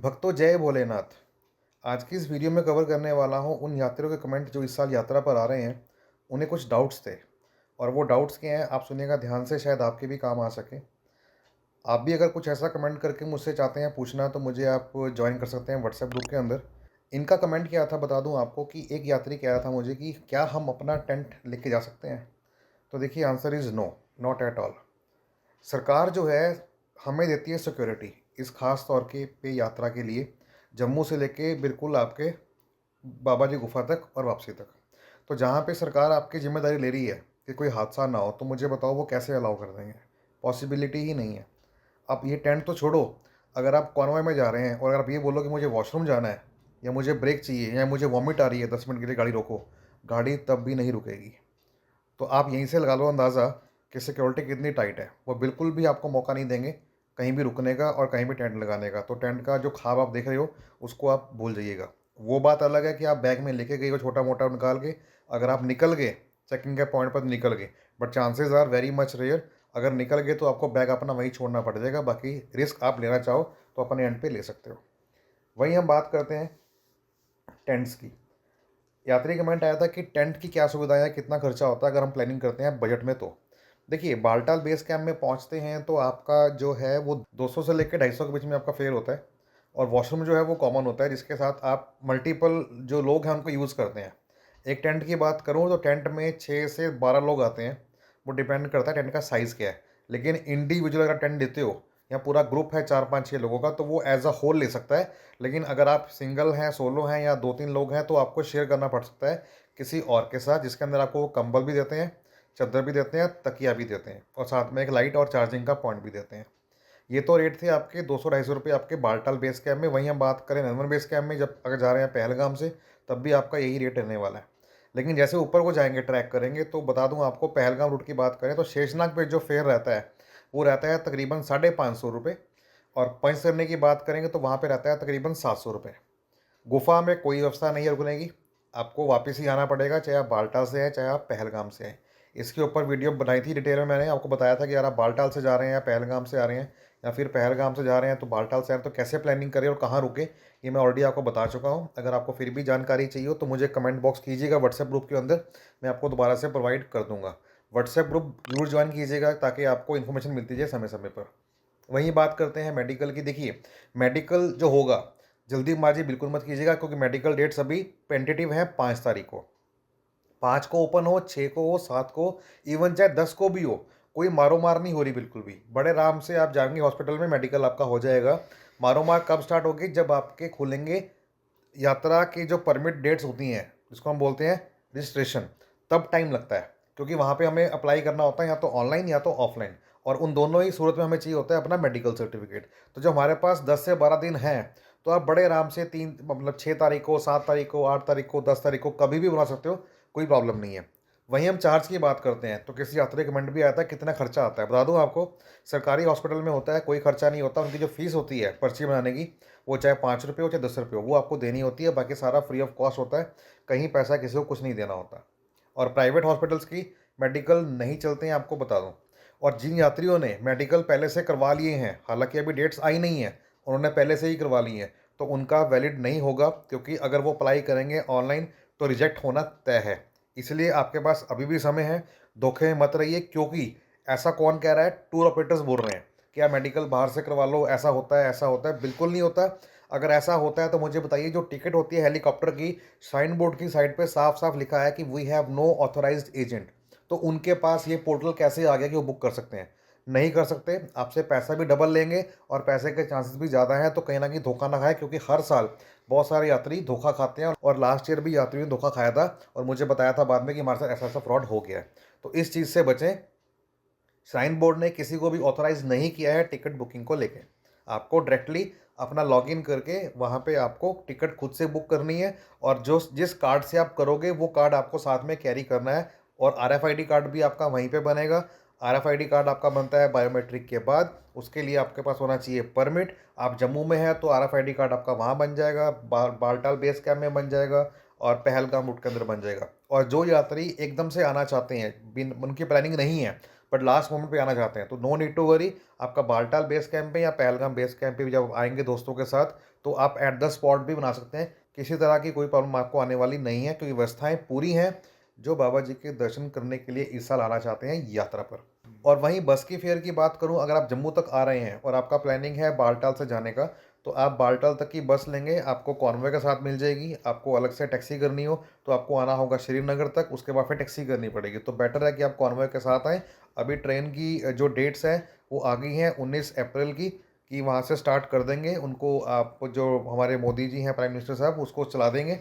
भक्तों जय भोलेनाथ। आज की इस वीडियो में कवर करने वाला हूँ उन यात्रियों के कमेंट जो इस साल यात्रा पर आ रहे हैं। उन्हें कुछ डाउट्स थे और वो डाउट्स क्या हैं आप सुनिएगा ध्यान से, शायद आपके भी काम आ सके। आप भी अगर कुछ ऐसा कमेंट करके मुझसे चाहते हैं पूछना तो मुझे आप ज्वाइन कर सकते हैं व्हाट्सएप ग्रुप के अंदर। इनका कमेंट क्या था बता दूं आपको कि एक यात्री कह रहा था मुझे कि क्या हम अपना टेंट लेके जा सकते हैं। तो देखिए answer is no, not at all. सरकार जो है हमें देती है सिक्योरिटी इस खास तौर के पे यात्रा के लिए, जम्मू से लेके बिल्कुल आपके बाबा जी गुफा तक और वापसी तक। तो जहाँ पे सरकार आपकी जिम्मेदारी ले रही है कि कोई हादसा ना हो, तो मुझे बताओ वो कैसे अलाउ कर देंगे। पॉसिबिलिटी ही नहीं है। अब ये टेंट तो छोड़ो, अगर आप कॉन्वॉय में जा रहे हैं और अगर आप ये बोलो कि मुझे वॉशरूम जाना है या मुझे ब्रेक चाहिए या मुझे वॉमिट आ रही है 10 मिनट के लिए गाड़ी रोको, गाड़ी तब भी नहीं रुकेगी। तो आप यहीं से लगा लो अंदाज़ा कि सिक्योरिटी कितनी टाइट है। वो बिल्कुल भी आपको मौका नहीं देंगे कहीं भी रुकने का और कहीं भी टेंट लगाने का। तो टेंट का जो ख्वाब आप देख रहे हो उसको आप भूल जाइएगा। वो बात अलग है कि आप बैग में लेके गए हो छोटा मोटा निकाल के, अगर आप निकल गए चेकिंग के पॉइंट पर निकल गए, but chances are very much rare. अगर निकल गए तो आपको बैग अपना वहीं छोड़ना पड़ जाएगा। बाकी रिस्क आप लेना चाहो तो अपने एंड पे ले सकते हो। वहीं हम बात करते हैं टेंट्स की। यात्री कमेंट आया था कि टेंट की क्या सुविधाएं है, कितना खर्चा होता है अगर हम प्लानिंग करते हैं बजट में। तो देखिए बालटाल बेस कैंप में पहुंचते हैं तो आपका जो है वो 200 से लेकर 250 के बीच में आपका फेयर होता है। और वॉशरूम जो है वो कॉमन होता है जिसके साथ आप मल्टीपल जो लोग हैं उनको यूज़ करते हैं। एक टेंट की बात करूँ तो टेंट में 6 से 12 लोग आते हैं। वो डिपेंड करता है टेंट का साइज़ क्या है। लेकिन इंडिविजुअल अगर टेंट लेते हो या पूरा ग्रुप है 4 5 6 लोगों का तो वो एज अ होल ले सकता है। लेकिन अगर आप सिंगल हैं, सोलो हैं या 2 3 लोग हैं तो आपको शेयर करना पड़ सकता है किसी और के साथ, जिसके अंदर आपको वो कंबल भी देते हैं, चादर भी देते हैं, तकिया भी देते हैं और साथ में एक लाइट और चार्जिंग का पॉइंट भी देते हैं। ये तो रेट थे आपके 200 250 रुपये आपके बालटाल बेस कैम्प में। वहीं हम बात करें नंदन बेस कैम्प में, जब अगर जा रहे हैं पहलगाम से तब भी आपका यही रेट रहने वाला है। लेकिन जैसे ऊपर को जाएंगे ट्रैक करेंगे तो बता दूं आपको, पहलगाम रूट की बात करें तो शेषनाग पे जो फेयर रहता है वो रहता है तकरीबन 550 रुपये। और पंच करने की बात करेंगे तो वहाँ पे रहता है तकरीबन 700 रुपये। गुफा में कोई व्यवस्था नहीं है रुकने की, आपको वापस ही आना पड़ेगा, चाहे आप बाल्टाल से आए चाहे आप पहलगाम से आए। इसके ऊपर वीडियो बनाई थी डिटेल में, मैंने आपको बताया था कि यार आप बाल्टाल से जा रहे हैं या पहलगाम से आ रहे हैं या फिर पहलगाम से जा रहे हैं तो बाल्टाल से आ रहे हैं तो कैसे प्लानिंग करें और कहाँ रुके, ये मैं ऑलरेडी आपको बता चुका हूँ। अगर आपको फिर भी जानकारी चाहिए हो तो मुझे कमेंट बॉक्स कीजिएगा व्हाट्सएप ग्रुप के अंदर, मैं आपको दोबारा से प्रोवाइड कर दूंगा। व्हाट्सएप ग्रुप जरूर ज्वाइन कीजिएगा ताकि आपको इन्फॉर्मेशन मिलती जाए समय समय पर। वहीं बात करते हैं मेडिकल की। देखिए मेडिकल जो होगा जल्दीबाजी बिल्कुल मत कीजिएगा क्योंकि मेडिकल डेट्स अभी टेंटेटिव हैं 5 तारीख को। 5 को ओपन हो, 6 को हो, 7 को, इवन चाहे 10 को भी हो, कोई मारो मार नहीं हो रही बिल्कुल भी। बड़े आराम से आप जाएंगे हॉस्पिटल में, मेडिकल आपका हो जाएगा। मारो मार कब स्टार्ट होगी, जब आपके खुलेंगे यात्रा की जो परमिट डेट्स होती हैं जिसको हम बोलते हैं रजिस्ट्रेशन, तब टाइम लगता है क्योंकि वहाँ पे हमें अप्लाई करना होता है या तो ऑनलाइन या तो ऑफलाइन। और उन दोनों ही सूरत में हमें चाहिए होता है अपना मेडिकल सर्टिफिकेट। तो जो हमारे पास 10 से 12 दिन हैं तो आप बड़े आराम से 6 तारीख को, 7 तारीख को, 8 तारीख को, 10 तारीख को कभी भी बना सकते हो, कोई प्रॉब्लम नहीं है। वहीं हम चार्ज की बात करते हैं तो किसी यात्री कमेंट भी आया था कितना खर्चा आता है। बता दूं आपको, सरकारी हॉस्पिटल में होता है कोई खर्चा नहीं होता। उनकी जो फीस होती है पर्ची बनाने की, वो चाहे 5 रुपये हो चाहे 10 रुपये हो, वो आपको देनी होती है। बाकी सारा फ्री ऑफ कॉस्ट होता है, कहीं पैसा किसी को कुछ नहीं देना होता। और प्राइवेट हॉस्पिटल्स की मेडिकल नहीं चलते हैं आपको बता दूं। और जिन यात्रियों ने मेडिकल पहले से करवा लिए हैं, हालांकि अभी डेट्स आई नहीं है, उन्होंने पहले से ही करवा ली हैं, तो उनका वैलिड नहीं होगा क्योंकि अगर वो अप्लाई करेंगे ऑनलाइन तो रिजेक्ट होना तय है। इसलिए आपके पास अभी भी समय है, धोखे में मत रहिए। क्योंकि ऐसा कौन कह रहा है, टूर ऑपरेटर्स बोल रहे हैं कि आप मेडिकल बाहर से करवा लो, ऐसा होता है ऐसा होता है, बिल्कुल नहीं होता। अगर ऐसा होता है तो मुझे बताइए, जो टिकट होती है हेलीकॉप्टर की, साइन बोर्ड की साइड पे साफ साफ लिखा है कि we have no authorised agent. तो उनके पास ये पोर्टल कैसे आ गया कि वो बुक कर सकते हैं? नहीं कर सकते, आपसे पैसा भी डबल लेंगे और पैसे के चांसेस भी ज़्यादा हैं। तो कहीं ना कहीं धोखा ना खाए, क्योंकि हर साल बहुत सारे यात्री धोखा खाते हैं और लास्ट ईयर भी यात्रियों ने धोखा खाया था और मुझे बताया था बाद में कि हमारे साथ ऐसा ऐसा फ्रॉड हो गया है। तो इस चीज़ से बचें। साइन बोर्ड ने किसी को भी ऑथराइज नहीं किया है टिकट बुकिंग को लेके। आपको डायरेक्टली अपना लॉगिन करके वहाँ पे आपको टिकट खुद से बुक करनी है। और जो जिस कार्ड से आप करोगे वो कार्ड आपको साथ में कैरी करना है। और आरएफआईडी कार्ड भी आपका वहीं पे बनेगा। आरएफआईडी कार्ड आपका बनता है बायोमेट्रिक के बाद, उसके लिए आपके पास होना चाहिए परमिट। आप जम्मू में हैं तो आरएफआईडी कार्ड आपका वहाँ बन जाएगा, बालटाल बेस कैम्प में बन जाएगा और पहलगाम रूट के अंदर बन जाएगा। और जो यात्री एकदम से आना चाहते हैं, बिन उनकी प्लानिंग नहीं है, बट लास्ट मोमेंट पे आना चाहते हैं, तो नो नीड टू वरी। आपका बालटाल बेस कैंप पे या पहलगाम बेस कैंप पे भी जब आएँगे दोस्तों के साथ, तो आप एट द स्पॉट भी बना सकते हैं। किसी तरह की कोई प्रॉब्लम आपको आने वाली नहीं है, क्योंकि व्यवस्थाएँ पूरी हैं, जो बाबा जी के दर्शन करने के लिए इस साल आना चाहते हैं यात्रा पर। और वहीं बस की फेयर की बात करूँ, अगर आप जम्मू तक आ रहे हैं और आपका प्लानिंग है बालटाल से जाने का, तो आप बालटाल तक की बस लेंगे, आपको कॉन्वॉय के साथ मिल जाएगी। आपको अलग से टैक्सी करनी हो, तो आपको आना होगा श्रीनगर तक, उसके बाद फिर टैक्सी करनी पड़ेगी। तो बेटर है कि आप कॉन्वॉय के साथ आएँ। अभी ट्रेन की जो डेट्स हैं, वो आ गई हैं 19 अप्रैल की, कि वहाँ से स्टार्ट कर देंगे। उनको आप जो हमारे मोदी जी हैं, प्राइम मिनिस्टर साहब, उसको चला देंगे।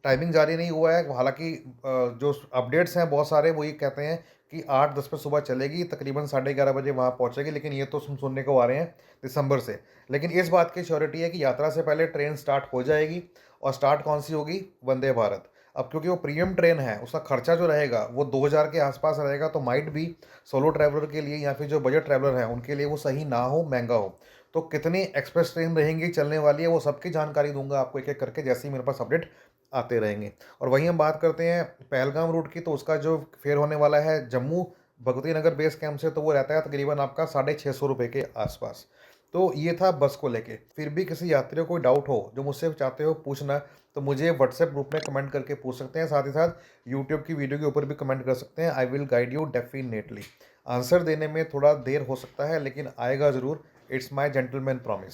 टाइमिंग जारी नहीं हुआ है, हालाँकि जो अपडेट्स हैं बहुत सारे वो ये कहते हैं कि 8:10 पे सुबह चलेगी, तकरीबन 11:30 बजे वहाँ पहुँचेगी, लेकिन ये तो सुनने को आ रहे हैं दिसंबर से। लेकिन इस बात की श्योरिटी है कि यात्रा से पहले ट्रेन स्टार्ट हो जाएगी। और स्टार्ट कौन-सी होगी? वंदे भारत। अब क्योंकि वो प्रीमियम ट्रेन है, उसका खर्चा जो रहेगा वो 2000 के आस-पास रहेगा, तो माइट बी सोलो ट्रैवलर के लिए या फिर जो बजट ट्रैवलर हैं, उनके लिए वो सही ना हो, महँगा हो। तो कितनी एक्सप्रेस ट्रेन रहेंगी, चलने वाली है, वो सबकी जानकारी दूँगा आपको एक-एक करके, जैसे ही मेरे पास अपडेट आते रहेंगे। और वहीं हम बात करते हैं पहलगाम रूट की, तो उसका जो फेयर होने वाला है जम्मू भगवती नगर बेस कैंप से, तो वो रहता है तकरीबन आपका ₹650 के आसपास। तो ये था बस को लेके। फिर भी किसी यात्री को कोई डाउट हो, जो मुझसे चाहते हो पूछना, तो मुझे व्हाट्सएप ग्रुप में कमेंट करके पूछ सकते हैं। साथ ही साथ यूट्यूब की वीडियो के ऊपर भी कमेंट कर सकते हैं। I will guide you definitely. Answer देने में थोड़ा देर हो सकता है, लेकिन आएगा ज़रूर। It's my gentleman promise.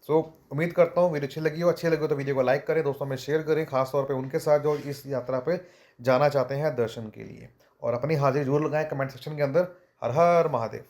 So उम्मीद करता हूँ वीडियो अच्छी लगी हो तो वीडियो को लाइक करें, दोस्तों में शेयर करें, खास तौर पे उनके साथ जो इस यात्रा पे जाना चाहते हैं दर्शन के लिए। और अपनी हाज़िरी ज़रूर लगाएँ कमेंट सेक्शन के अंदर। हर हर महादेव।